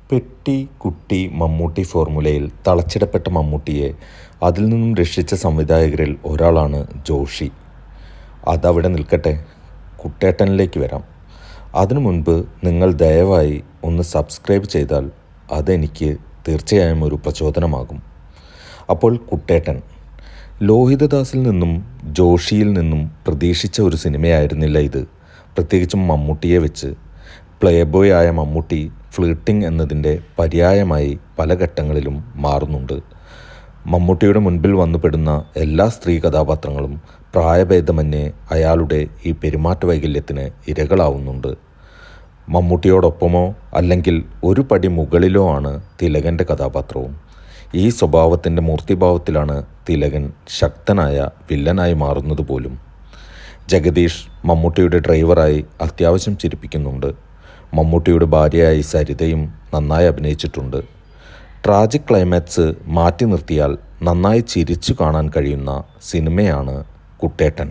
പെട്ടി കുട്ടി മമ്മൂട്ടി ഫോർമുലയിൽ തളച്ചിടപ്പെട്ട മമ്മൂട്ടിയെ അതിൽ നിന്നും രക്ഷിച്ച സംവിധായകരിൽ ഒരാളാണ് ജോഷി. അതവിടെ നിൽക്കട്ടെ, കുട്ടേട്ടനിലേക്ക് വരാം. അതിനു മുൻപ് നിങ്ങൾ ദയവായി ഒന്ന് സബ്സ്ക്രൈബ് ചെയ്താൽ അതെനിക്ക് തീർച്ചയായും ഒരു പ്രചോദനമാകും. അപ്പോൾ കുട്ടേട്ടൻ ലോഹിതദാസിൽ നിന്നും ജോഷിയിൽ നിന്നും പ്രതീക്ഷിച്ച ഒരു സിനിമയായിരുന്നില്ല ഇത്. പ്രത്യേകിച്ചും മമ്മൂട്ടിയെ വെച്ച്. പ്ലേബോയ് ആയ മമ്മൂട്ടി ഫ്ലീട്ടിംഗ് എന്നതിൻ്റെ പര്യായമായി പല ഘട്ടങ്ങളിലും മാറുന്നുണ്ട്. മമ്മൂട്ടിയുടെ മുൻപിൽ വന്നുപെടുന്ന എല്ലാ സ്ത്രീ കഥാപാത്രങ്ങളും പ്രായഭേദമന്യേ അയാളുടെ ഈ പെരുമാറ്റ വൈകല്യത്തിന് ഇരകളാവുന്നുണ്ട്. മമ്മൂട്ടിയോടൊപ്പമോ അല്ലെങ്കിൽ ഒരു പടി മുകളിലോ ആണ് തിലകൻ്റെ കഥാപാത്രവും. ഈ സ്വഭാവത്തിൻ്റെ മൂർത്തിഭാവത്തിലാണ് തിലകൻ ശക്തനായ വില്ലനായി മാറുന്നത് പോലും. ജഗദീഷ് മമ്മൂട്ടിയുടെ ഡ്രൈവറായി അത്യാവശ്യം ചിരിപ്പിക്കുന്നുണ്ട്. മമ്മൂട്ടിയുടെ ഭാര്യയായി സരിതയും നന്നായി അഭിനയിച്ചിട്ടുണ്ട്. ട്രാജിക് ക്ലൈമാക്സ് മാറ്റി നിർത്തിയാൽ നന്നായി ചിരിച്ചു കാണാൻ കഴിയുന്ന സിനിമയാണ് കുട്ടേട്ടൻ.